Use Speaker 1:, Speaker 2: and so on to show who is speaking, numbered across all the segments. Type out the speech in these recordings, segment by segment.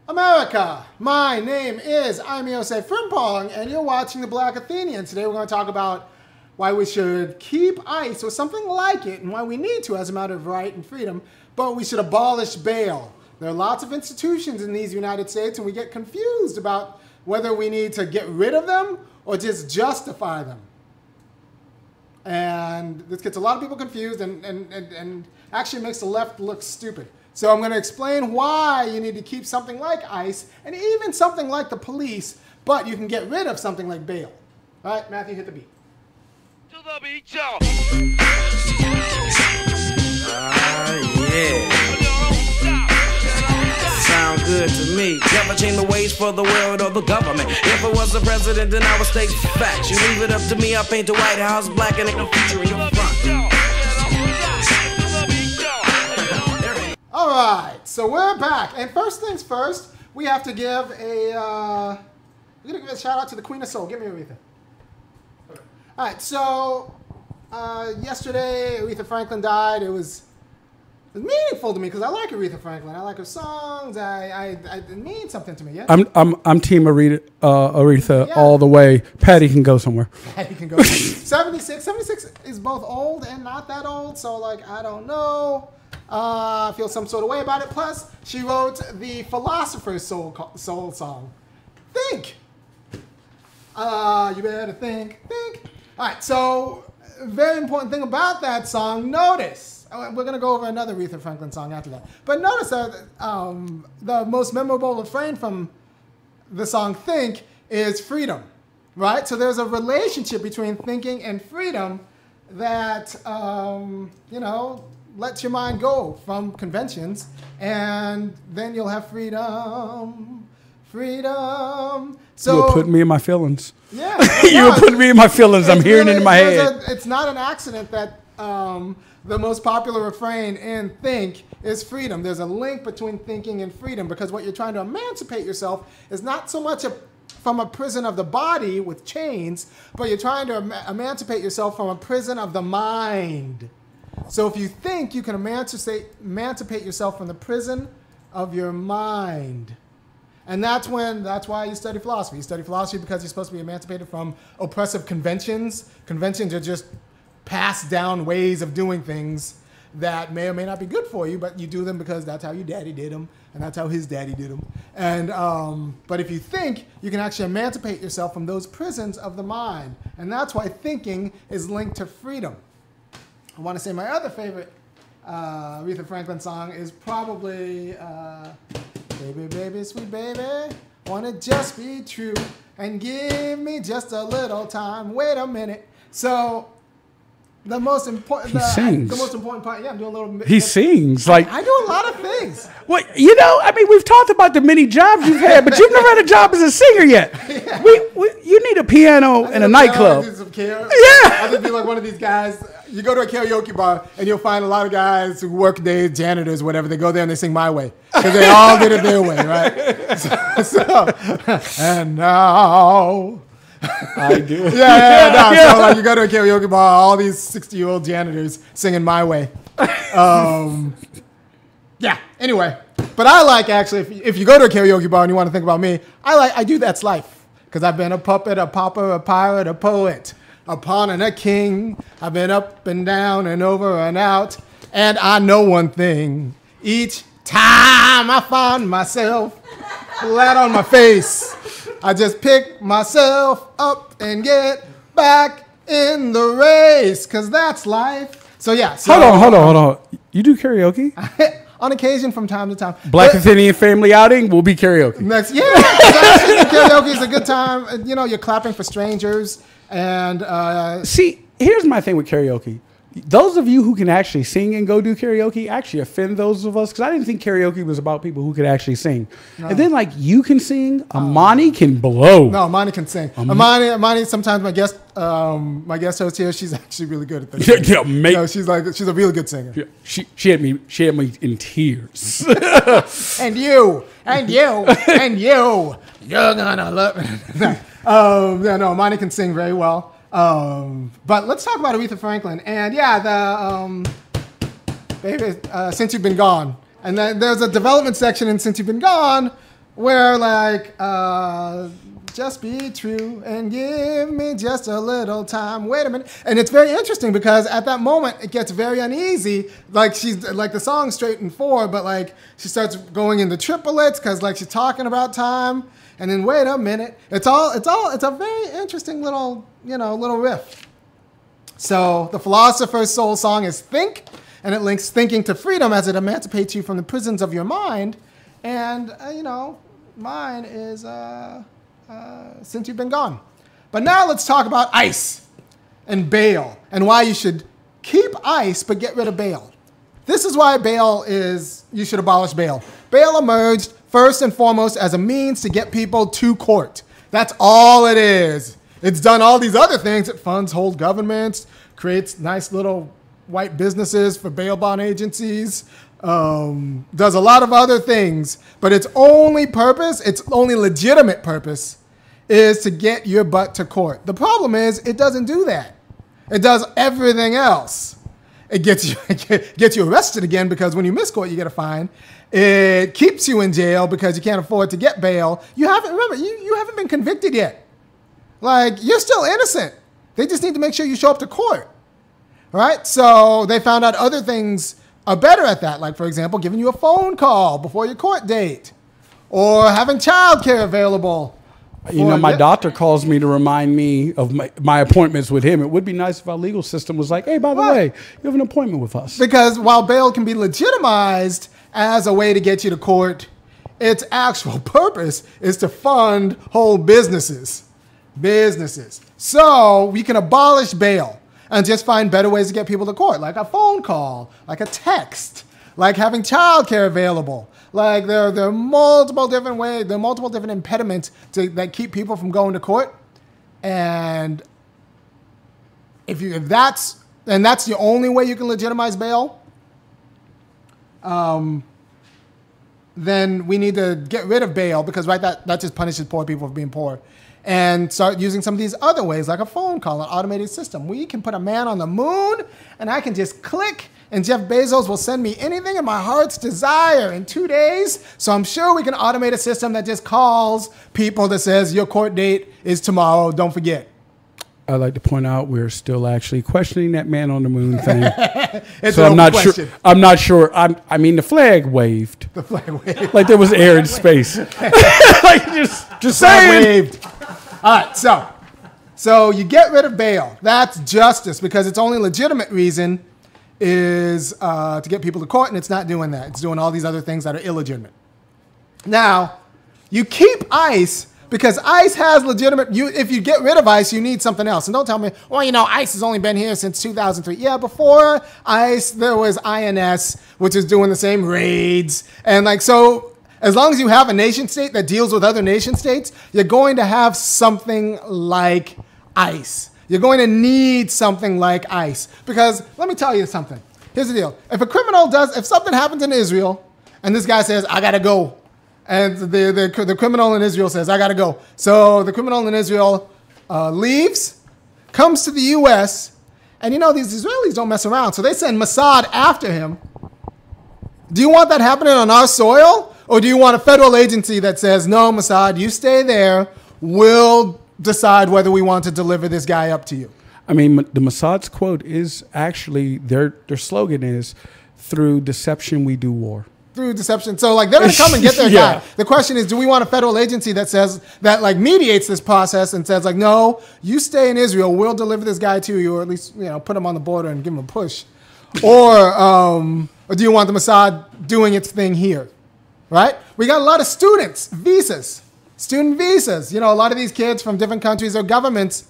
Speaker 1: America, my name is Osei-Frimpong, and you're watching The Black Athenian. Today we're going to talk about why we should keep ICE or something like it, and why we need to as a matter of right and freedom, but we should abolish bail. There are lots of institutions in these United States, and we get confused about whether we need to get rid of them or just justify them. And this gets a lot of people confused and actually makes the left look stupid. So I'm going to explain why you need to keep something like ICE and even something like the police, but you can get rid of something like bail. All right, Matthew, hit the beat.
Speaker 2: To the beat, y'all.
Speaker 3: Yeah. Sound good to me. Never change the ways for the world or the government. If I was the president, then I would state facts. You leave it up to me, I paint the White House black and ain't no future in your front.
Speaker 1: All right, so we're back. And first things first, we have to give a, we're going to give a shout out to the Queen of Soul. Give me Aretha. All right, so yesterday Aretha Franklin died. It was meaningful to me because I like Aretha Franklin. I like her songs. It means something to me. Yeah.
Speaker 4: I'm Team Aretha
Speaker 1: Yeah.
Speaker 4: all the way. Patty can go somewhere.
Speaker 1: Patty can go. 76 is both old and not that old. So like I don't know. I feel some sort of way about it. Plus, she wrote the Philosopher's Soul song. Think. You better think. All right, so very important thing about that song, notice. We're going to go over another Aretha Franklin song after that. But notice that the most memorable refrain from the song Think is freedom, right? So there's a relationship between thinking and freedom that, lets your mind go from conventions, and then you'll have freedom. So
Speaker 4: You were putting me in my feelings.
Speaker 1: yeah,
Speaker 4: You were putting me in my feelings. I'm hearing it in my head.
Speaker 1: It's not an accident that the most popular refrain in Think is freedom. There's a link between thinking and freedom because what you're trying to emancipate yourself is not so much from a prison of the body with chains, but you're trying to emancipate yourself from a prison of the mind. So if you think, you can emancipate yourself from the prison of your mind. And that's why you study philosophy. You study philosophy because you're supposed to be emancipated from oppressive conventions. Conventions are just passed down ways of doing things that may or may not be good for you, but you do them because that's how your daddy did them, and that's how his daddy did them. And but if you think, you can actually emancipate yourself from those prisons of the mind. And that's why thinking is linked to freedom. I want to say my other favorite Aretha Franklin song is probably Baby, Baby, Sweet Baby, Wanna Just Be True and Give Me Just a Little Time. Wait a minute. So the most important part, yeah, I'm doing a little bit.
Speaker 4: He sings like
Speaker 1: I do a lot of things.
Speaker 4: Well, we've talked about the many jobs you've had, but you've never had a job as a singer yet. Yeah. You need a piano in a nightclub.
Speaker 1: Yeah,
Speaker 4: Yeah.
Speaker 1: I'll just be like one of these guys. You go to a karaoke bar and you'll find a lot of guys who work days, janitors, whatever. They go there and they sing My Way because they all did it their way, right? And now.
Speaker 4: I do.
Speaker 1: Yeah. So like you go to a karaoke bar, all these 60-year-old janitors singing My Way. Yeah. Anyway, but I like actually if you go to a karaoke bar and you want to think about me, I do That's Life because I've been a puppet, a pauper, a pirate, a poet, a pawn and a king. I've been up and down and over and out, and I know one thing: each time I find myself flat on my face, I just pick myself up and get back in the race, because that's life. So yeah. So,
Speaker 4: Hold on. You do karaoke?
Speaker 1: On occasion, from time to time.
Speaker 4: Black Athenian family outing will be karaoke.
Speaker 1: Next, yeah. Karaoke is a good time. You're clapping for strangers. And
Speaker 4: see, here's my thing with karaoke. Those of you who can actually sing and go do karaoke actually offend those of us because I didn't think karaoke was about people who could actually sing. No. And then like you can sing, Amani can blow.
Speaker 1: No, Amani can sing. Amani, sometimes my guest host here, she's actually really good at this. She's a really good singer.
Speaker 4: Yeah, she had me in tears.
Speaker 1: and you, you're gonna love it. Amani can sing very well. But let's talk about Aretha Franklin. And yeah, Since You've Been Gone. And then there's a development section in Since You've Been Gone where like, just be true and give me just a little time. Wait a minute. And it's very interesting because at that moment it gets very uneasy. Like she's like the song's straight and forward, but like she starts going into triplets because like she's talking about time. And then wait a minute. It's a very interesting little, little riff. So the Philosopher's Soul song is Think, and it links thinking to freedom as it emancipates you from the prisons of your mind. And, mine is Since You've Been Gone. But now let's talk about ICE and bail and why you should keep ICE but get rid of bail. This is why you should abolish bail. Bail emerged first and foremost as a means to get people to court. That's all it is. It's done all these other things. It funds whole governments, creates nice little white businesses for bail bond agencies, does a lot of other things, but its only legitimate purpose is to get your butt to court. The problem is it doesn't do that. It does everything else. It gets you arrested again because when you miss court, you get a fine. It keeps you in jail because you can't afford to get bail. You haven't been convicted yet. Like, you're still innocent. They just need to make sure you show up to court. Right? So they found out other things are better at that. Like, for example, giving you a phone call before your court date or having childcare available.
Speaker 4: My doctor calls me to remind me of my appointments with him. It would be nice if our legal system was like, hey, by the way, you have an appointment with us.
Speaker 1: Because while bail can be legitimized as a way to get you to court, its actual purpose is to fund whole businesses. So we can abolish bail and just find better ways to get people to court, like a phone call, like a text, like having childcare available. Like there are multiple different ways, there are multiple different impediments that keep people from going to court. And if that's the only way you can legitimize bail, then we need to get rid of bail because that just punishes poor people for being poor. And start using some of these other ways, like a phone call, an automated system. We can put a man on the moon, and I can just click, and Jeff Bezos will send me anything in my heart's desire in 2 days. So I'm sure we can automate a system that just calls people that says, your court date is tomorrow, don't forget.
Speaker 4: I'd like to point out we're still actually questioning that man on the moon thing.
Speaker 1: It's
Speaker 4: so
Speaker 1: an
Speaker 4: I'm not
Speaker 1: question.
Speaker 4: sure. I'm not sure. I mean, the flag waved.
Speaker 1: The flag waved.
Speaker 4: Like there was air in space. Like just saying.
Speaker 1: Waved. All right, so you get rid of bail. That's justice because its only legitimate reason is to get people to court, and it's not doing that. It's doing all these other things that are illegitimate. Now, you keep ICE because ICE has legitimate. If you get rid of ICE, you need something else. And don't tell me, ICE has only been here since 2003. Yeah, before ICE, there was INS, which is doing the same raids, and so. As long as you have a nation state that deals with other nation states, you're going to have something like ICE. You're going to need something like ICE. Because let me tell you something. Here's the deal. If something happens in Israel and this guy says, I got to go, and the criminal in Israel says, I got to go. So the criminal in Israel leaves, comes to the U.S., and these Israelis don't mess around. So they send Mossad after him. Do you want that happening on our soil? Or do you want a federal agency that says, no, Mossad, you stay there. We'll decide whether we want to deliver this guy up to you.
Speaker 4: I mean, the Mossad's quote is actually, their slogan is, through deception we do war.
Speaker 1: Through deception. So they're going to come and get their guy. The question is, do we want a federal agency that says, that mediates this process and says no, you stay in Israel. We'll deliver this guy to you, or at least, put him on the border and give him a push. Or do you want the Mossad doing its thing here? Right? We got a lot of student visas. A lot of these kids from different countries or governments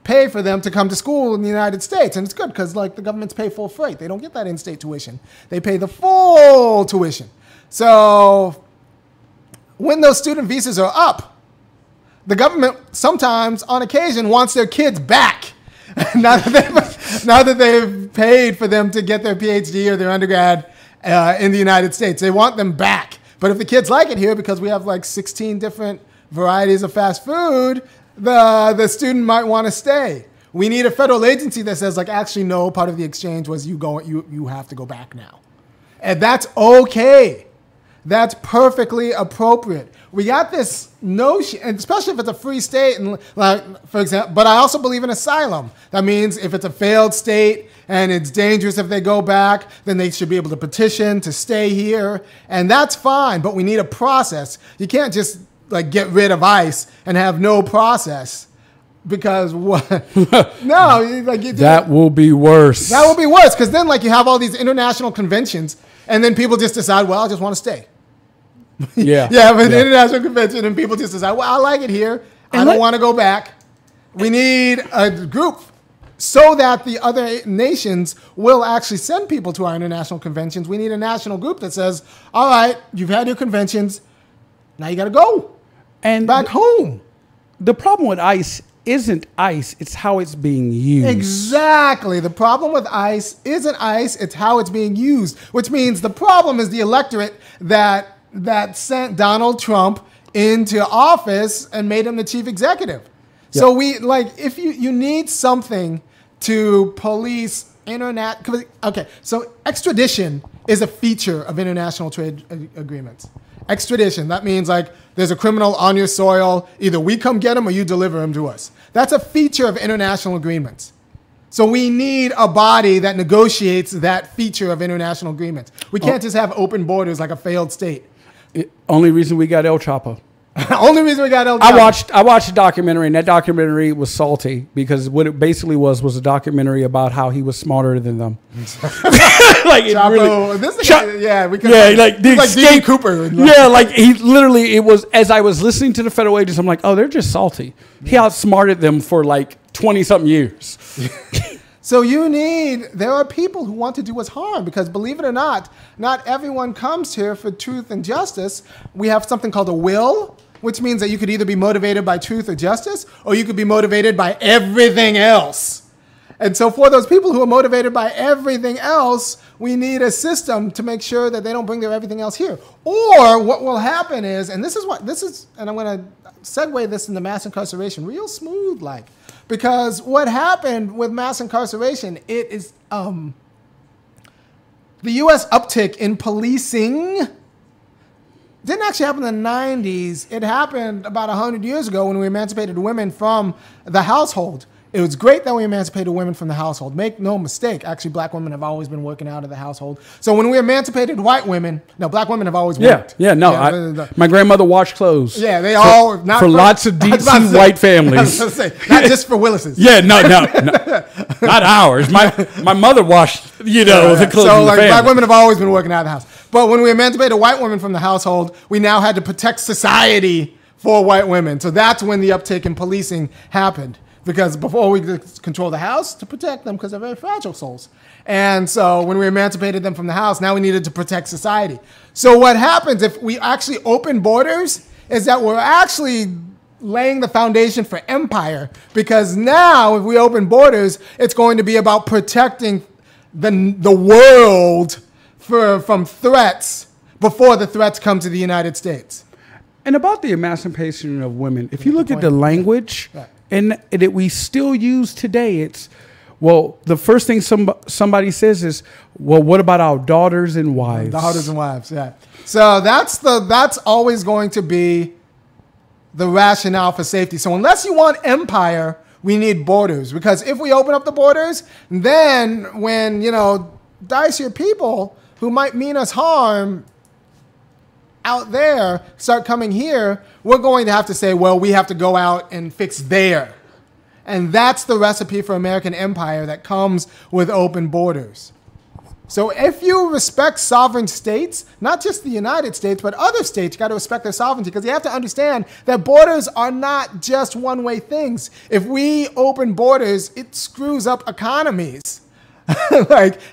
Speaker 1: pay for them to come to school in the United States. And it's good because the governments pay full freight. They don't get that in-state tuition. They pay the full tuition. So when those student visas are up, the government sometimes, on occasion, wants their kids back. now that they've paid for them to get their PhD or their undergrad in the United States. They want them back. But if the kids like it here, because we have 16 different varieties of fast food, the student might want to stay. We need a federal agency that says, actually, no, part of the exchange was you have to go back now. And that's okay. that's perfectly appropriate. We got this notion, and especially if it's a free state, and like, for example, but I also believe in asylum. That means if it's a failed state and it's dangerous if they go back, then they should be able to petition to stay here, and that's fine, but we need a process. You can't just like get rid of ICE and have no process. Because what? No, like
Speaker 4: that will be worse.
Speaker 1: That will be worse because then, like, you have all these international conventions, and then people just decide, well, I just want to stay.
Speaker 4: Yeah,
Speaker 1: yeah, but an international convention, and people just decide, well, I like it here. I don't want to go back. We need a group so that the other nations will actually send people to our international conventions. We need a national group that says, all right, you've had your conventions, now you got to go and back home.
Speaker 4: The problem with ICE isn't ICE, it's how it's being used.
Speaker 1: Exactly. The problem with ICE isn't ICE, it's how it's being used, which means the problem is the electorate that sent Donald Trump into office and made him the chief executive. Yep. So if you need something to police internet, okay, so extradition is a feature of international trade agreements. Extradition, that means like there's a criminal on your soil, either we come get him or you deliver him to us. That's a feature of international agreements. So we need a body that negotiates that feature of international agreements. We can't just have open borders like a failed state.
Speaker 4: Only reason we got El Chapo.
Speaker 1: Only reason we got El Chapo.
Speaker 4: I watched a documentary, and that documentary was salty because what it basically was a documentary about how he was smarter than them. Like
Speaker 1: Chapo,
Speaker 4: like the escape
Speaker 1: Cooper.
Speaker 4: Yeah, like he literally, it was as I was listening to the federal agents, I'm like, oh, they're just salty. He outsmarted them for like 20-something years.
Speaker 1: So there are people who want to do us harm because, believe it or not everyone comes here for truth and justice. We have something called a will, which means that you could either be motivated by truth or justice, or you could be motivated by everything else. And so for those people who are motivated by everything else, we need a system to make sure that they don't bring their everything else here. Or what will happen is, and I'm going to segue this into mass incarceration real smooth like, because what happened with mass incarceration, it is the U.S. uptick in policing didn't actually happen in the 90s. It happened about 100 years ago when we emancipated women from the household. It was great that we emancipated women from the household. Make no mistake, actually, black women have always been working out of the household. So when we emancipated white women, no, black women have always worked.
Speaker 4: My grandmother washed clothes.
Speaker 1: Yeah, they all not
Speaker 4: for lots of decent white families.
Speaker 1: Not just for Willis's.
Speaker 4: Yeah, no, not ours. My mother washed, the clothes.
Speaker 1: So
Speaker 4: of the
Speaker 1: black women have always been working out of the house. But when we emancipated white women from the household, we now had to protect society for white women. So that's when the uptick in policing happened. Because before we could control the house to protect them because they're very fragile souls. And so when we emancipated them from the house, now we needed to protect society. So what happens if we actually open borders is that we're actually laying the foundation for empire. Because now if we open borders, it's going to be about protecting the world from threats before the threats come to the United States.
Speaker 4: And about the emancipation of women, if you look at the language... Right. And that we still use today, it's, well, the first thing somebody says is, well, what about our daughters and wives?
Speaker 1: Daughters and wives, yeah. So that's always going to be the rationale for safety. So unless you want empire, we need borders. Because if we open up the borders, then when, dicier people who might mean us harm out there start coming here, we're going to have to say, well, we have to go out and fix there. And that's the recipe for American empire that comes with open borders. So if you respect sovereign states, not just the United States, but other states, you got to respect their sovereignty because you have to understand that borders are not just one-way things. If we open borders, it screws up economies.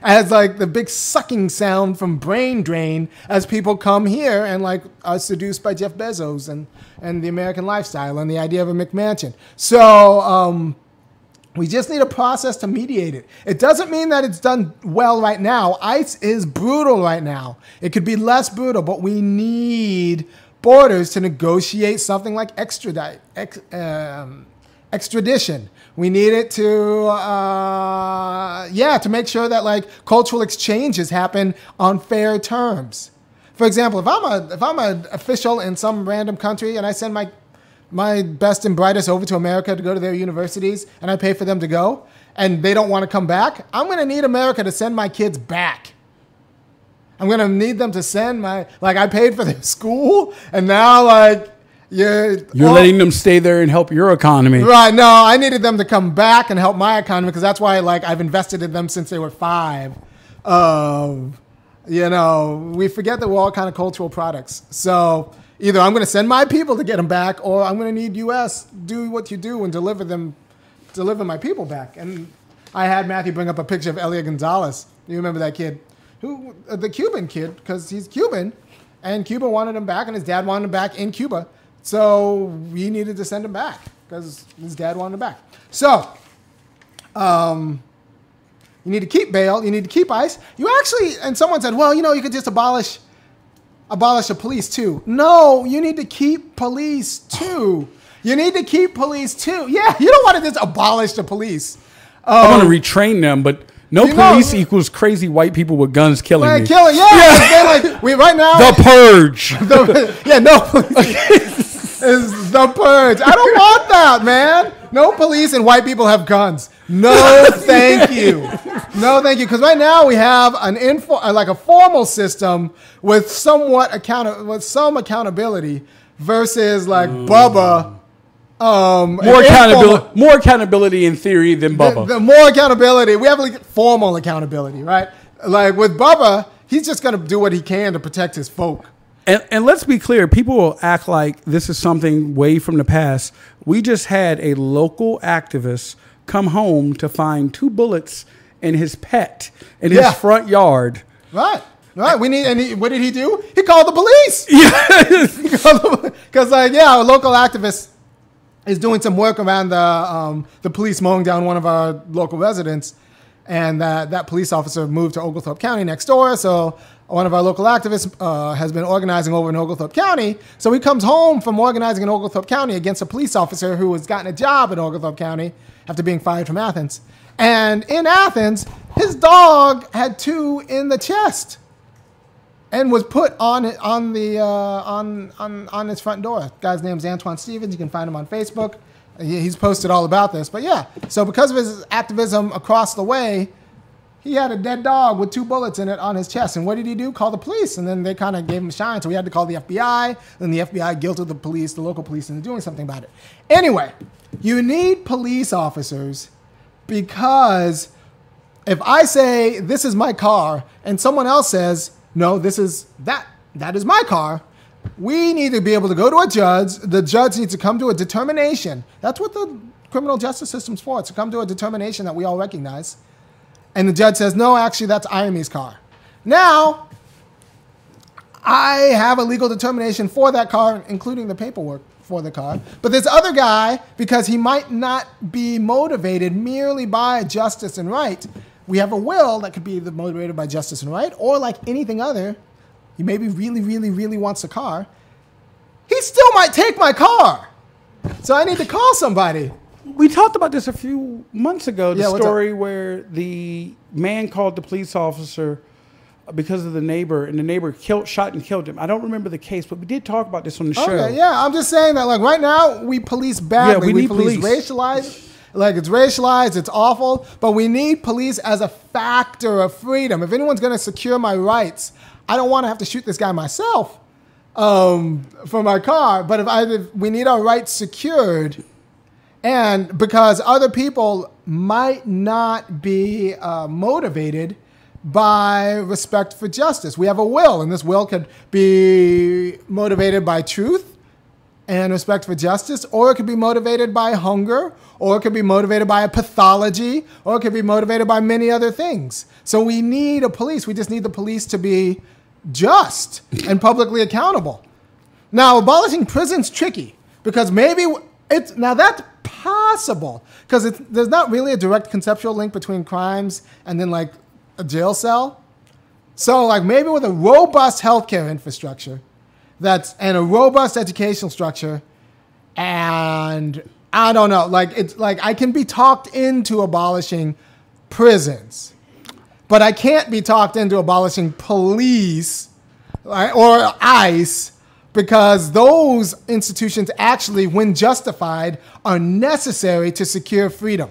Speaker 1: as the big sucking sound from brain drain as people come here and are seduced by Jeff Bezos and the American lifestyle and the idea of a McMansion. So we just need a process to mediate it. It doesn't mean that it's done well right now. ICE is brutal right now. It could be less brutal, but we need borders to negotiate something like extradition. We need it to make sure that cultural exchanges happen on fair terms. For example, if I'm an official in some random country and I send my best and brightest over to America to go to their universities and I pay for them to go and they don't want to come back, I'm going to need America to send my kids back. I'm going to need them to send I paid for their school and now you're
Speaker 4: letting them stay there and help your economy.
Speaker 1: Right. No, I needed them to come back and help my economy because that's why I've invested in them since they were 5. We forget that we're all kind of cultural products. So either I'm going to send my people to get them back or I'm going to need U.S. do what you do and deliver my people back. And I had Matthew bring up a picture of Elia Gonzalez. You remember that kid? The Cuban kid, because he's Cuban, and Cuba wanted him back, and his dad wanted him back in Cuba. So we needed to send him back because his dad wanted him back. So you need to keep bail. You need to keep ICE. And someone said, well, you could just abolish the police too. No, you need to keep police too. You need to keep police too. Yeah, you don't want to just abolish the police.
Speaker 4: I want to retrain them, but no police equals crazy white people with guns killing me.
Speaker 1: Right now.
Speaker 4: The Purge.
Speaker 1: No police is the Purge. I don't want that, man. No police and white people have guns. No, thank you. No, thank you. Because right now we have a formal system with some accountability versus Bubba.
Speaker 4: More accountability in theory than Bubba.
Speaker 1: The more accountability. We have formal accountability, right? With Bubba, he's just going to do what he can to protect his folk.
Speaker 4: And let's be clear, people will act like this is something way from the past. We just had a local activist come home to find 2 bullets in his pet in his front yard.
Speaker 1: Right. What did he do? He called the police. Because a local activist is doing some work around the police mowing down one of our local residents, and that police officer moved to Oglethorpe County next door. So one of our local activists has been organizing over in Oglethorpe County. So he comes home from organizing in Oglethorpe County against a police officer who has gotten a job in Oglethorpe County after being fired from Athens. And in Athens, his dog had 2 in the chest and was put on his front door. Guy's name's Antoine Stevens. You can find him on Facebook. He's posted all about this. But so because of his activism across the way, he had a dead dog with 2 bullets in it on his chest. And what did he do? Call the police. And then they kind of gave him a shine. So he had to call the FBI. Then the FBI guilted the local police, into doing something about it. Anyway, you need police officers because if I say, this is my car, and someone else says, no, that is my car, we need to be able to go to a judge. The judge needs to come to a determination. That's what the criminal justice system's for. It's to come to a determination that we all recognize. And the judge says, no, actually, that's Iremy's car. Now, I have a legal determination for that car, including the paperwork for the car. But this other guy, because he might not be motivated merely by justice and right, we have a will that could be motivated by justice and right, or like anything other. He maybe really, really, really wants a car. He still might take my car. So I need to call somebody.
Speaker 4: We talked about this a few months ago, the story where the man called the police officer because of the neighbor, and the neighbor shot and killed him. I don't remember the case, but we did talk about this on the show.
Speaker 1: Okay, yeah, I'm just saying that right now we police badly.
Speaker 4: Yeah, we need
Speaker 1: police racialized. It's racialized, it's awful, but we need police as a factor of freedom. If anyone's going to secure my rights, I don't want to have to shoot this guy myself for my car, but if we need our rights secured, and because other people might not be motivated by respect for justice. We have a will, and this will could be motivated by truth and respect for justice, or it could be motivated by hunger, or it could be motivated by a pathology, or it could be motivated by many other things. So we need a police. We just need the police to be just and publicly accountable. Now, abolishing prison's tricky because maybe that's possible because there's not really a direct conceptual link between crimes and then a jail cell. So maybe with a robust healthcare infrastructure and a robust educational structure, and I don't know, I can be talked into abolishing prisons, but I can't be talked into abolishing police right, or ICE, because those institutions actually, when justified, are necessary to secure freedom.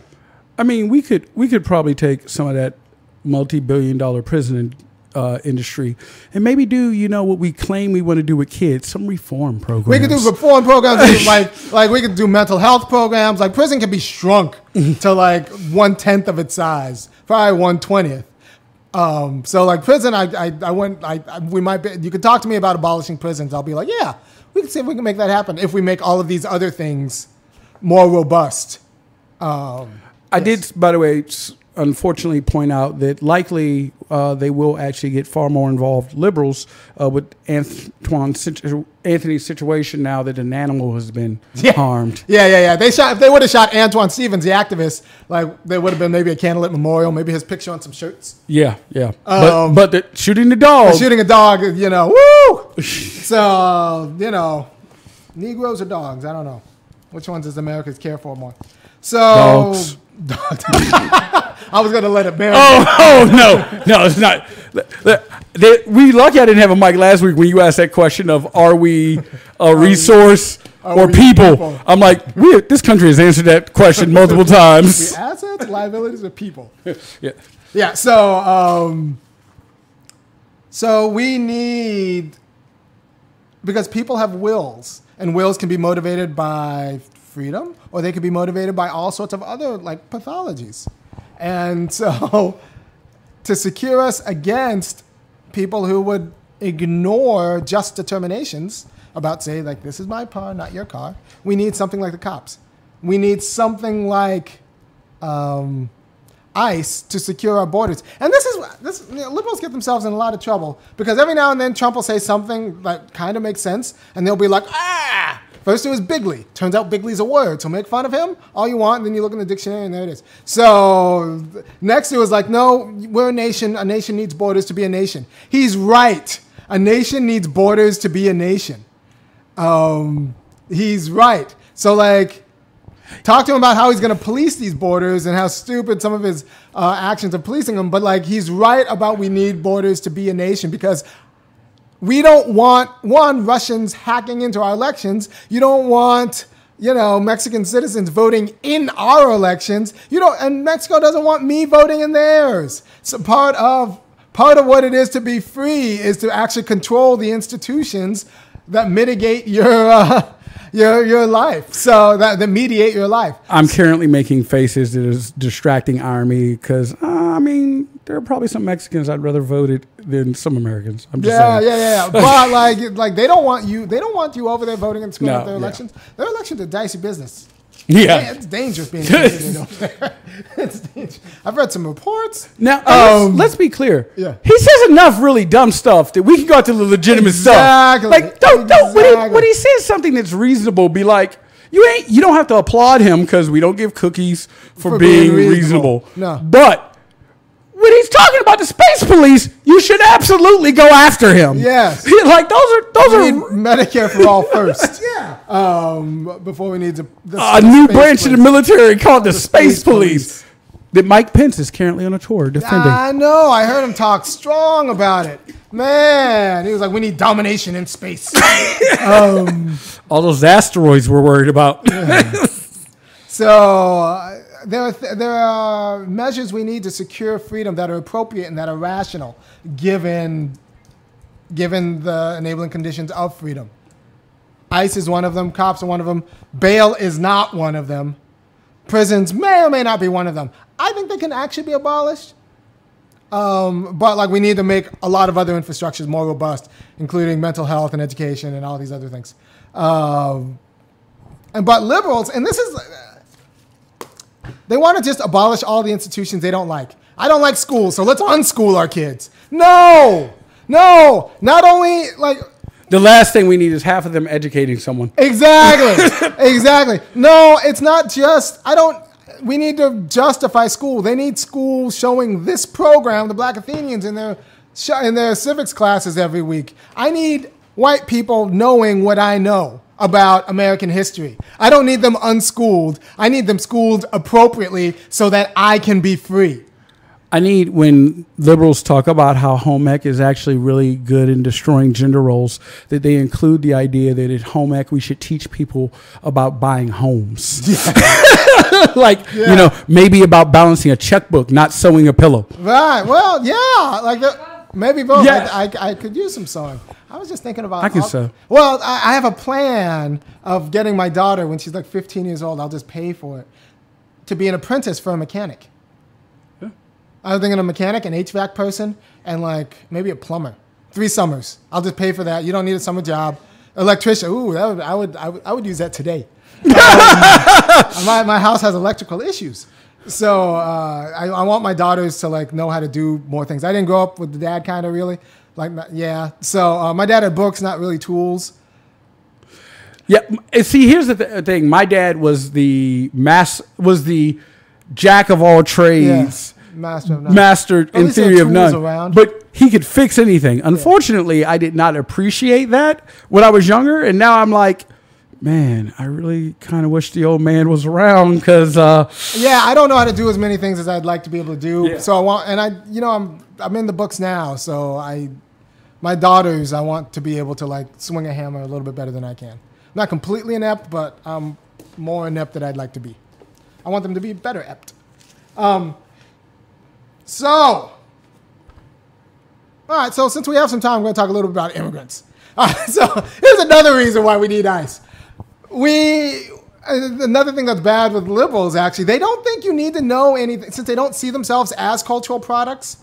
Speaker 4: I mean, we could probably take some of that multi-billion-dollar prison industry and maybe do, what we claim we want to do with kids, some reform programs.
Speaker 1: We could do reform programs, like we could do mental health programs. Like prison can be shrunk to like 1/10 of its size, probably 1/20th. So like prison, we might be, you could talk to me about abolishing prisons. I'll be like, yeah, we can see if we can make that happen if we make all of these other things more robust.
Speaker 4: I did, by the way, unfortunately point out that likely they will actually get far more involved, liberals, with Anthony's situation now that an animal has been harmed.
Speaker 1: Yeah. If they would have shot Antoine Stevens, the activist, like there would have been maybe a candlelit memorial, maybe his picture on some shirts.
Speaker 4: Yeah. But shooting the dog.
Speaker 1: Shooting a dog, woo! So, Negroes or dogs, I don't know. Which ones does Americans care for more? So,
Speaker 4: dogs.
Speaker 1: I was going to let it bear.
Speaker 4: No, it's not. We lucky I didn't have a mic last week when you asked that question of are we a resource or people? I'm like, this country has answered that question multiple times.
Speaker 1: The assets, liabilities, or people?
Speaker 4: Yeah.
Speaker 1: So we need, because people have wills, and wills can be motivated by freedom, or they could be motivated by all sorts of other like pathologies. And so to secure us against people who would ignore just determinations about, say, like, this is my car, not your car, we need something like the cops. We need something like ICE to secure our borders. And liberals get themselves in a lot of trouble because every now and then Trump will say something that kind of makes sense, and they'll be like, First it was bigly. Turns out bigly's a word, so make fun of him all you want, and then you look in the dictionary and there it is. So next it was like, no, we're a nation. A nation needs borders to be a nation. He's right. A nation needs borders to be a nation. He's right. So like, talk to him about how he's going to police these borders and how stupid some of his actions of policing them. But like, he's right about we need borders to be a nation because we don't want, Russians hacking into our elections. You don't want, Mexican citizens voting in our elections. And Mexico doesn't want me voting in theirs. So part of what it is to be free is to actually control the institutions that mitigate your life. So that mediate your life.
Speaker 4: I'm currently making faces that is distracting irony because, there are probably some Mexicans I'd rather voted than some Americans. I'm just saying.
Speaker 1: Yeah. But like they don't want you. They don't want you over there voting and screwing up their elections. Their elections are dicey business.
Speaker 4: Yeah,
Speaker 1: it's dangerous being candidate over there. It's dangerous. I've read some reports.
Speaker 4: Now, let's be clear.
Speaker 1: Yeah.
Speaker 4: He says enough really dumb stuff that we can go out to the legitimate stuff. Like, don't when he says something that's reasonable, be like, you don't have to applaud him because we don't give cookies for being reasonable.
Speaker 1: No,
Speaker 4: but when he's talking about the space police, you should absolutely go after him.
Speaker 1: Yes.
Speaker 4: Like those are
Speaker 1: Medicare for all first. Before we need
Speaker 4: a new branch of the military called the Space Police. That Mike Pence is currently on a tour defending.
Speaker 1: I know. I heard him talk strong about it. Man, he was like, we need domination in space.
Speaker 4: All those asteroids we're worried about.
Speaker 1: Yeah. So there are measures we need to secure freedom that are appropriate and that are rational, given the enabling conditions of freedom. ICE is one of them. Cops are one of them. Bail is not one of them. Prisons may or may not be one of them. I think they can actually be abolished. But like we need to make a lot of other infrastructures more robust, including mental health and education and all these other things. But liberals, and this is, they want to just abolish all the institutions they don't like. I don't like school, so let's unschool our kids. No, not only like.
Speaker 4: The last thing we need is half of them educating someone.
Speaker 1: Exactly. No, it's not just, we need to justify school. They need school showing this program, the Black Athenians, in their civics classes every week. I need white people knowing what I know about American history. I don't need them unschooled. I need them schooled appropriately so that I can be free.
Speaker 4: I need, when liberals talk about how home ec is actually really good in destroying gender roles, that they include the idea that at home ec we should teach people about buying homes. Maybe about balancing a checkbook, not sewing a pillow.
Speaker 1: Right. Well, yeah. Maybe both.
Speaker 4: Yeah.
Speaker 1: I could use some sewing. I was just thinking about.
Speaker 4: I can sew.
Speaker 1: Well, I have a plan of getting my daughter when she's like 15 years old. I'll just pay for it to be an apprentice for a mechanic. I was thinking a mechanic, an HVAC person, and like maybe a plumber. 3 summers. I'll just pay for that. You don't need a summer job. Electrician. Ooh, I would use that today. My house has electrical issues, so I want my daughters to like know how to do more things. I didn't grow up with the dad kind of really, So my dad had books, not really tools.
Speaker 4: Yeah. See, here's the thing. My dad was the jack of all trades.
Speaker 1: Yeah.
Speaker 4: Master in theory of none.
Speaker 1: Around.
Speaker 4: But he could fix anything. Unfortunately, I did not appreciate that when I was younger, and now I'm like, man, I really kind of wish the old man was around because.
Speaker 1: I don't know how to do as many things as I'd like to be able to do.
Speaker 4: Yeah.
Speaker 1: So I'm in the books now. So my daughters, I want to be able to like swing a hammer a little bit better than I can. Not completely inept, but I'm more inept than I'd like to be. I want them to be better apt. All right, so since we have some time, I'm going to talk a little bit about immigrants. All right, so here's another reason why we need ICE. Another thing that's bad with liberals, actually, they don't think you need to know anything. Since they don't see themselves as cultural products,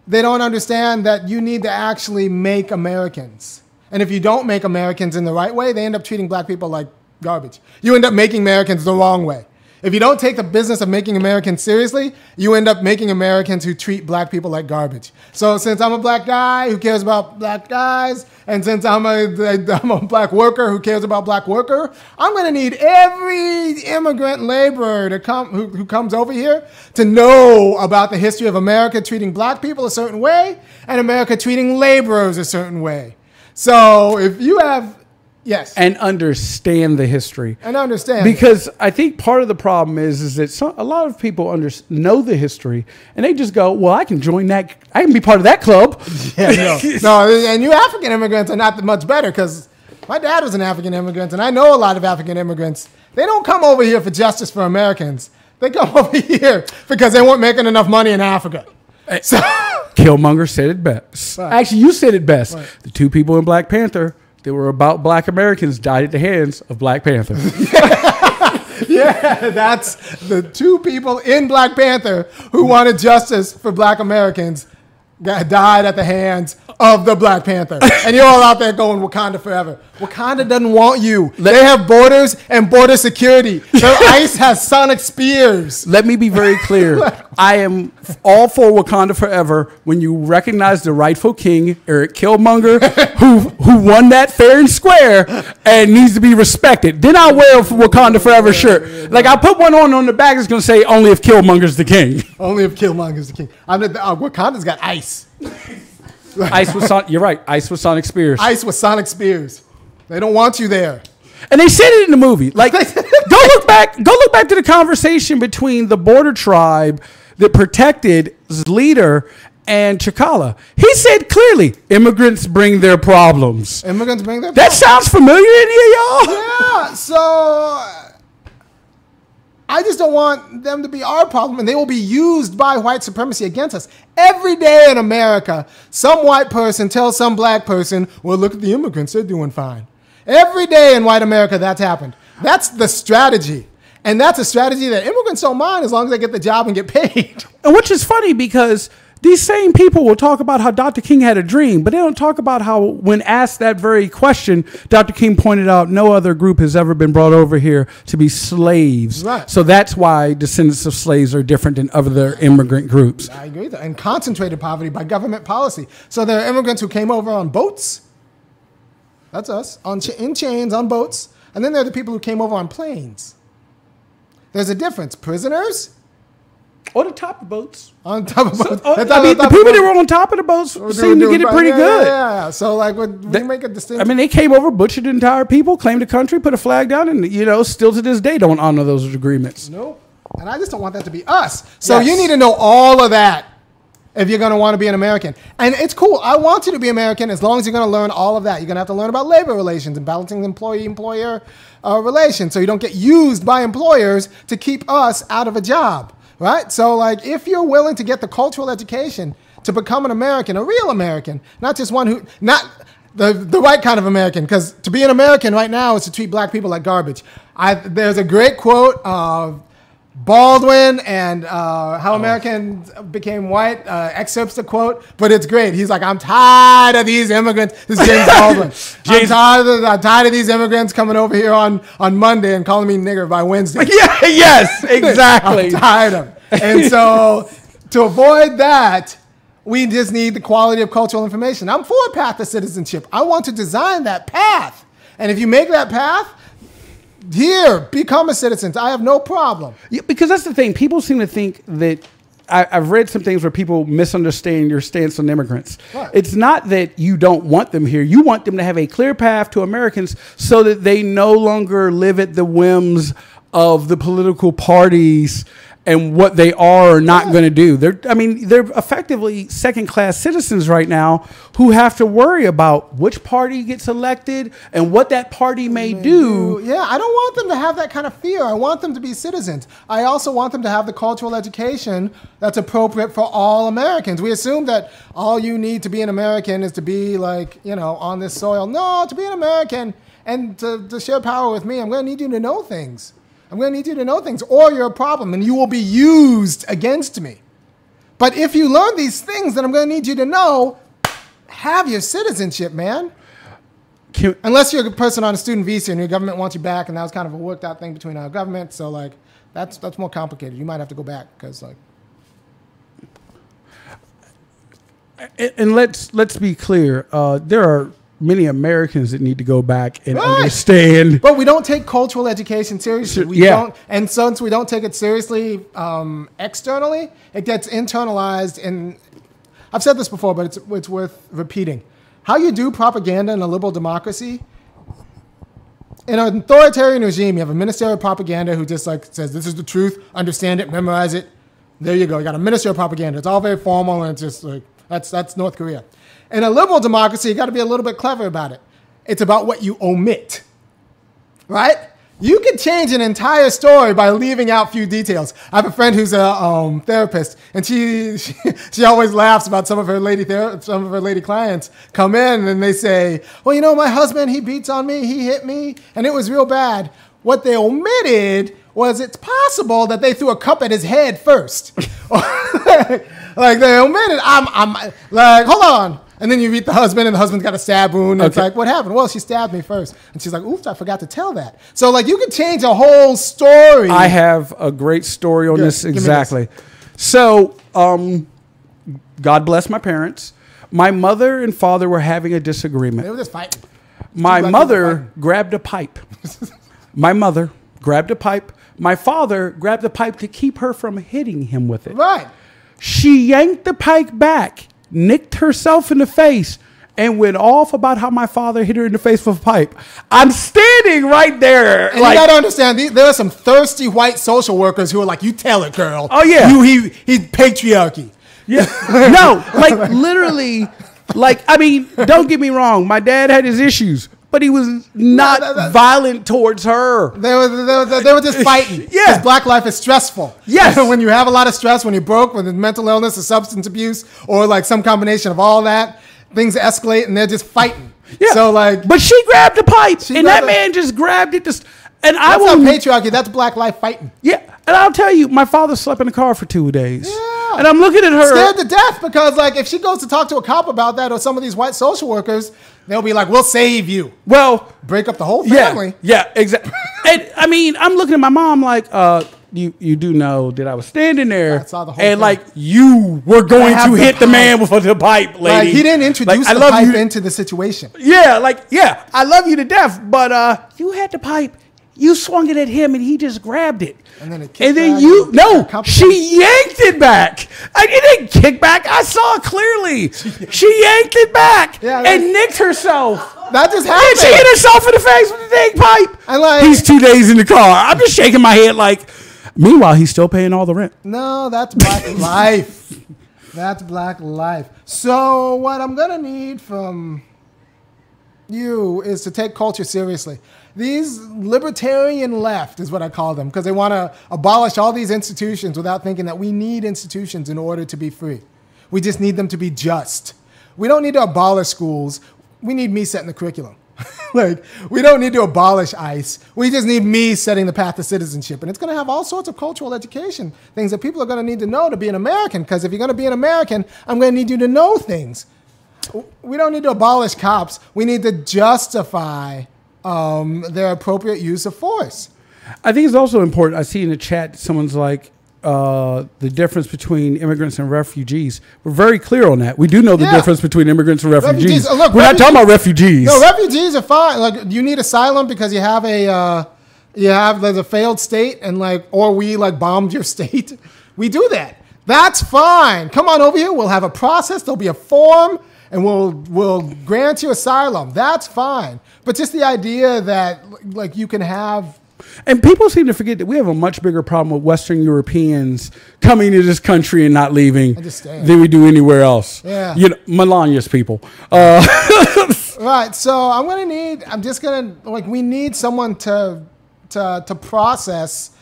Speaker 1: they don't understand that you need to actually make Americans. And if you don't make Americans in the right way, they end up treating black people like garbage. You end up making Americans the wrong way. If you don't take the business of making Americans seriously, you end up making Americans who treat black people like garbage. So since I'm a black guy who cares about black guys, and since I'm a black worker who cares about black worker, I'm going to need every immigrant laborer to come who comes over here to know about the history of America treating black people a certain way and America treating laborers a certain way. So if you have... Yes.
Speaker 4: And understand the history. Because I think part of the problem is that a lot of people know the history and they just go, well, I can join that. I can be part of that club.
Speaker 1: Yeah, no, and you African immigrants are not much better because my dad was an African immigrant and I know a lot of African immigrants. They don't come over here for justice for Americans. They come over here because they weren't making enough money in Africa. So
Speaker 4: Killmonger said it best. Right. Actually, you said it best. Right. The 2 people in Black Panther that were about black Americans died at the hands of Black Panther.
Speaker 1: Yeah, that's the 2 people in Black Panther who wanted justice for black Americans died at the hands of the Black Panther. And you're all out there going Wakanda forever. Wakanda doesn't want you. They have borders and border security. Their ICE has sonic spears.
Speaker 4: Let me be very clear. I am all for Wakanda forever when you recognize the rightful king, Eric Killmonger, who won that fair and square and needs to be respected. Then I'll wear a Wakanda forever shirt. Like I'll put one on the back that's going to say only if Killmonger's the king.
Speaker 1: Only if Killmonger's the king. Wakanda's got ICE.
Speaker 4: Ice with you're right. Ice with sonic spears.
Speaker 1: Ice with sonic spears. They don't want you there.
Speaker 4: And they said it in the movie. Like, go look back to the conversation between the border tribe that protected his leader and T'Challa. He said clearly, immigrants bring their problems.
Speaker 1: Immigrants bring their
Speaker 4: That
Speaker 1: problems.
Speaker 4: sounds familiar to any of y'all?
Speaker 1: Yeah. So I just don't want them to be our problem, and they will be used by white supremacy against us. Every day in America, some white person tells some black person, well, look at the immigrants, they're doing fine. Every day in white America, that's happened. That's the strategy. And that's a strategy that immigrants don't mind as long as they get the job and get paid.
Speaker 4: And which is funny because these same people will talk about how Dr. King had a dream, but they don't talk about how when asked that very question, Dr. King pointed out no other group has ever been brought over here to be slaves.
Speaker 1: Right.
Speaker 4: So that's why descendants of slaves are different than other immigrant groups.
Speaker 1: I agree with that. And concentrated poverty by government policy. So there are immigrants who came over on boats. That's us. In chains, on boats. And then there are the people who came over on planes. There's a difference. Prisoners.
Speaker 4: Or the top of boats.
Speaker 1: On top of boats.
Speaker 4: The people that were on top of the boats seemed to get it pretty good.
Speaker 1: Yeah. So like we make a distinction.
Speaker 4: I mean, they came over, butchered entire people, claimed the country, put a flag down, and still to this day don't honor those agreements.
Speaker 1: Nope. And I just don't want that to be us. So
Speaker 4: Yes.
Speaker 1: you need to know all of that if you're going to want to be an American. And it's cool. I want you to be American as long as you're going to learn all of that. You're going to have to learn about labor relations and balancing employee-employer relations so you don't get used by employers to keep us out of a job, right? So, like, if you're willing to get the cultural education to become an American, a real American, not just one who, not the right kind of American, because to be an American right now is to treat black people like garbage. There's a great quote of Baldwin and How Americans Became White, excerpts the quote, but it's great. He's like, I'm tired of these immigrants. This is James Baldwin. I'm tired of these immigrants coming over here on Monday and calling me nigger by Wednesday.
Speaker 4: Yeah, yes, exactly.
Speaker 1: I'm tired of it. And so to avoid that, we just need the quality of cultural information. I'm for a path to citizenship. I want to design that path. And if you make that path, here, become a citizen. I have no problem.
Speaker 4: Yeah, because that's the thing. People seem to think that I've read some things where people misunderstand your stance on immigrants.
Speaker 1: Right.
Speaker 4: It's not that you don't want them here. You want them to have a clear path to Americans so that they no longer live at the whims of the political parties and what they are or not going to do. They're effectively second-class citizens right now who have to worry about which party gets elected and what that party may do.
Speaker 1: Yeah, I don't want them to have that kind of fear. I want them to be citizens. I also want them to have the cultural education that's appropriate for all Americans. We assume that all you need to be an American is to be like, on this soil. No, to be an American and to share power with me, I'm going to need you to know things. I'm going to need you to know things, or you're a problem, and you will be used against me. But if you learn these things that I'm going to need you to know, have your citizenship, man. Unless you're a person on a student visa and your government wants you back, and that was kind of a worked out thing between our government. So, like, that's more complicated. You might have to go back because, like.
Speaker 4: And let's be clear. There are many Americans that need to go back and understand.
Speaker 1: But we don't take cultural education seriously. We don't, and since we don't take it seriously externally, it gets internalized. And I've said this before, but it's worth repeating. How you do propaganda in a liberal democracy, in an authoritarian regime, you have a minister of propaganda who just like says, this is the truth, understand it, memorize it. There you go. You got a minister of propaganda. It's all very formal, and it's just like, that's North Korea. In a liberal democracy, you got to be a little bit clever about it. It's about what you omit, right? You can change an entire story by leaving out few details. I have a friend who's a therapist, and she always laughs about some of her lady clients come in and they say, well, my husband, he beats on me, he hit me, and it was real bad. What they omitted was it's possible that they threw a cup at his head first. Like they omitted, I'm like, hold on. And then you meet the husband, and the husband's got a stab wound. And It's like, what happened? Well, she stabbed me first. And she's like, oops, I forgot to tell that. So, like, you can change a whole story.
Speaker 4: I have a great story on this exactly. So, God bless my parents. My mother and father were having a disagreement.
Speaker 1: They were just fighting.
Speaker 4: My mother grabbed a pipe. My mother grabbed a pipe. My father grabbed the pipe to keep her from hitting him with it.
Speaker 1: Right.
Speaker 4: She yanked the pipe back, nicked herself in the face, and went off about how my father hit her in the face with a pipe. I'm standing right there.
Speaker 1: And you got to understand, there are some thirsty white social workers who are like, you tell it, girl.
Speaker 4: Oh, yeah.
Speaker 1: He's patriarchy.
Speaker 4: Yeah. No, like literally, don't get me wrong. My dad had his issues, but he was not violent towards her.
Speaker 1: They were just fighting.
Speaker 4: Yeah.
Speaker 1: Because black life is stressful.
Speaker 4: Yes.
Speaker 1: When you have a lot of stress, when you're broke, when there's mental illness or substance abuse, or like some combination of all that, things escalate and they're just fighting.
Speaker 4: Yeah.
Speaker 1: So like,
Speaker 4: but she grabbed the pipe, and that man just grabbed it. That's not
Speaker 1: patriarchy. That's black life fighting.
Speaker 4: Yeah. And I'll tell you, my father slept in the car for 2 days.
Speaker 1: Yeah.
Speaker 4: And I'm looking at her.
Speaker 1: Scared to death because, like, if she goes to talk to a cop about that or some of these white social workers, they'll be like, we'll save you.
Speaker 4: Well.
Speaker 1: Break up the whole family.
Speaker 4: Yeah, exactly. And, I'm looking at my mom like, you do know that I was standing there and,
Speaker 1: thing.
Speaker 4: like, you were going to hit the man with the pipe, lady.
Speaker 1: Like, he didn't introduce the pipe into the situation.
Speaker 4: Yeah, I love you to death, but you had the pipe. You swung it at him, and he just grabbed it.
Speaker 1: And then
Speaker 4: she yanked it back. It didn't kick back. I saw it clearly. She yanked it back and nicked herself.
Speaker 1: That just happened.
Speaker 4: And she hit herself in the face with the dang pipe.
Speaker 1: And like,
Speaker 4: he's 2 days in the car. I'm just shaking my head like, Meanwhile, he's still paying all the rent.
Speaker 1: No, that's black life. That's black life. So what I'm going to need from you is to take culture seriously. These libertarian left is what I call them, because they want to abolish all these institutions without thinking that we need institutions in order to be free. We just need them to be just. We don't need to abolish schools. We need me setting the curriculum. Like, we don't need to abolish ICE. We just need me setting the path to citizenship. And it's going to have all sorts of cultural education, things that people are going to need to know to be an American, because if you're going to be an American, I'm going to need you to know things. We don't need to abolish cops. We need to justify their appropriate use of force.
Speaker 4: I think it's also important. I see in the chat someone's like, the difference between immigrants and refugees. We're very clear on that. We do know the difference between immigrants and refugees.
Speaker 1: Look,
Speaker 4: we're not talking about refugees.
Speaker 1: No, refugees are fine. Like, you need asylum because you have there's a failed state, and like, or we like bombed your state. We do that. That's fine. Come on over here. We'll have a process. There'll be a form, and we'll grant you asylum. That's fine. But just the idea that like you can have.
Speaker 4: And people seem to forget that we have a much bigger problem with Western Europeans coming to this country and not leaving than we do anywhere else.
Speaker 1: Yeah.
Speaker 4: You know, Melania's people.
Speaker 1: Right. So we need someone to process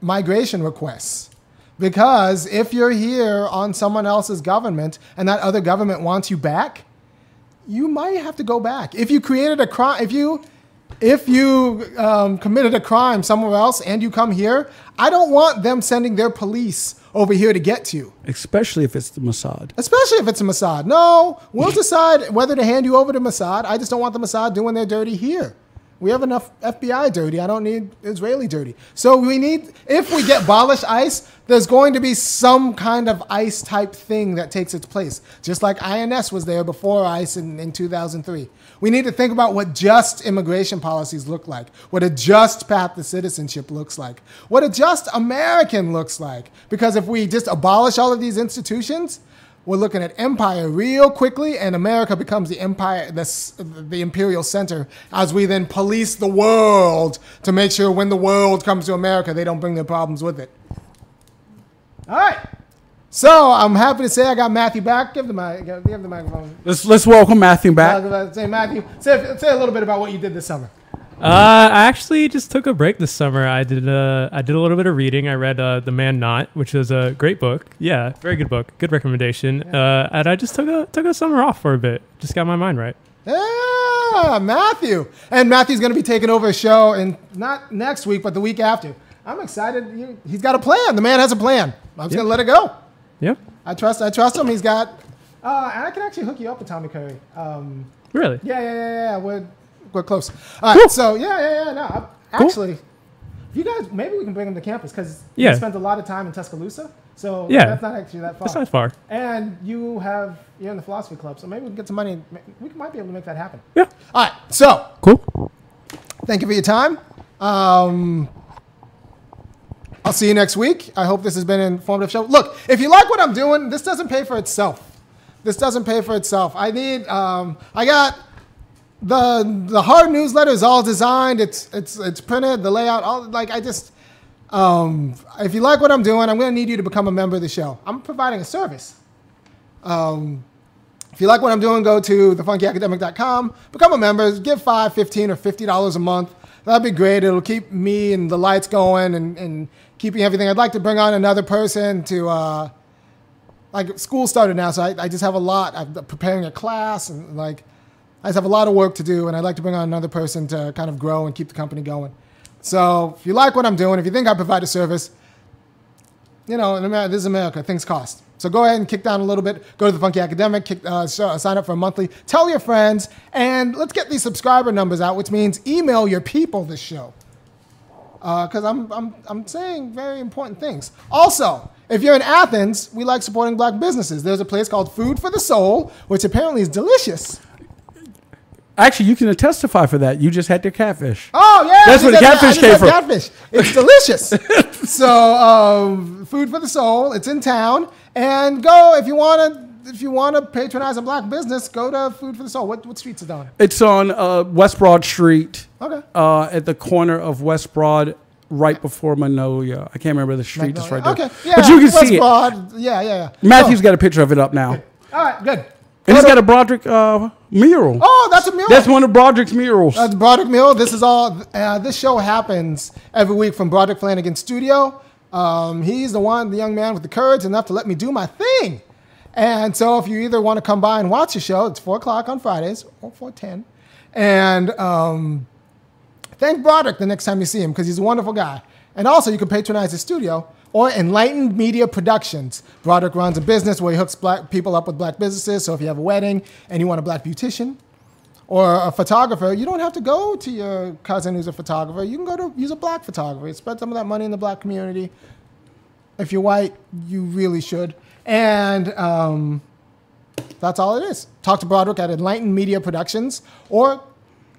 Speaker 1: migration requests. Because if you're here on someone else's government and that other government wants you back, you might have to go back. If you created a crime, if you committed a crime somewhere else and you come here, I don't want them sending their police over here to get you.
Speaker 4: Especially if it's the Mossad.
Speaker 1: Especially if it's a Mossad. No, we'll decide whether to hand you over to Mossad. I just don't want the Mossad doing their dirty here. We have enough FBI dirty. I don't need Israeli dirty. So if we get abolish ICE, there's going to be some kind of ICE type thing that takes its place. Just like INS was there before ICE in 2003. We need to think about what just immigration policies look like, what a just path to citizenship looks like, what a just American looks like. Because if we just abolish all of these institutions, we're looking at empire real quickly, and America becomes the empire, the imperial center, as we then police the world to make sure when the world comes to America, they don't bring their problems with it. All right. So I'm happy to say I got Matthew back. Give the microphone.
Speaker 4: Let's welcome Matthew back.
Speaker 1: Say, Matthew, say a little bit about what you did this summer.
Speaker 5: I actually just took a break this summer. I did a little bit of reading. I read The Man Not, which was a great book. Yeah, very good book. Good recommendation. And I just took a summer off for a bit. Just got my mind right.
Speaker 1: Yeah, Matthew. And Matthew's going to be taking over a show, and not next week, but the week after. I'm excited. He's got a plan. The man has a plan. I'm just going to let it go.
Speaker 5: Yep.
Speaker 1: I trust him. He's got. And I can actually hook you up with Tommy Curry.
Speaker 5: Really?
Speaker 1: Yeah. We're close. All right. Cool. So no. Actually, you guys, maybe we can bring him to campus because he spent a lot of time in Tuscaloosa. So that's not actually that far.
Speaker 5: That's not far.
Speaker 1: And you're in the philosophy club, so maybe we can get some money. We might be able to make that happen.
Speaker 5: Yeah.
Speaker 1: All right. So
Speaker 4: cool.
Speaker 1: Thank you for your time. I'll see you next week. I hope this has been an informative show. Look, if you like what I'm doing, this doesn't pay for itself. I need. I got the hard newsletter is all designed. It's printed. The layout. If you like what I'm doing, I'm going to need you to become a member of the show. I'm providing a service. If you like what I'm doing, go to thefunkyacademic.com, become a member, give $5, $15, or $50 a month. That'd be great. It'll keep me and the lights going and keeping everything. I'd like to bring on another person to, school started now, so I just have a lot. I'm preparing a class, and I just have a lot of work to do, and I'd like to bring on another person to kind of grow and keep the company going. So if you like what I'm doing, if you think I provide a service, this is America. Things cost. So go ahead and kick down a little bit. Go to the Funky Academic, sign up for a monthly. Tell your friends, and let's get these subscriber numbers out, which means email your people this show. Because I'm saying very important things. Also, if you're in Athens, we like supporting black businesses. There's a place called Food for the Soul, which apparently is delicious.
Speaker 4: Actually, you can testify for that. You just had their catfish.
Speaker 1: Oh, yeah.
Speaker 4: That's where the catfish came from.
Speaker 1: Catfish. It's delicious. So, Food for the Soul. It's in town. And go, if you want to patronize a black business, go to Food for the Soul. What street's it on?
Speaker 4: It's on West Broad Street.
Speaker 1: Okay.
Speaker 4: At the corner of West Broad right before Magnolia. I can't remember the street that's right there.
Speaker 1: Okay, yeah,
Speaker 4: but you can
Speaker 1: West
Speaker 4: see
Speaker 1: Broad. Yeah.
Speaker 4: Matthew's got a picture of it up now.
Speaker 1: All right, good.
Speaker 4: And he's got a Broderick mural.
Speaker 1: Oh, that's a mural.
Speaker 4: That's one of Broderick's murals.
Speaker 1: That's Broderick mural. This is all. This show happens every week from Broderick Flanagan's studio. He's the young man with the courage enough to let me do my thing. And so if you either want to come by and watch the show, it's 4 o'clock on Fridays or 4:10. And thank Broderick the next time you see him because he's a wonderful guy. And also you can patronize his studio or Enlightened Media Productions. Broderick runs a business where he hooks black people up with black businesses. So if you have a wedding and you want a black beautician or a photographer, you don't have to go to your cousin who's a photographer. You can go to use a black photographer. Spread some of that money in the black community. If you're white, you really should. And that's all it is. Talk to Broderick at Enlightened Media Productions or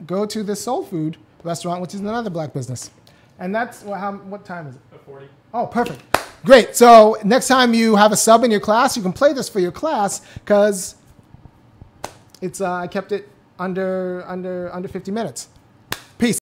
Speaker 1: go to the Soul Food restaurant, which is another black business. And that's, what time is it? 40. Oh, perfect. Great. So next time you have a sub in your class, you can play this for your class because it's I kept it under 50 minutes. Peace.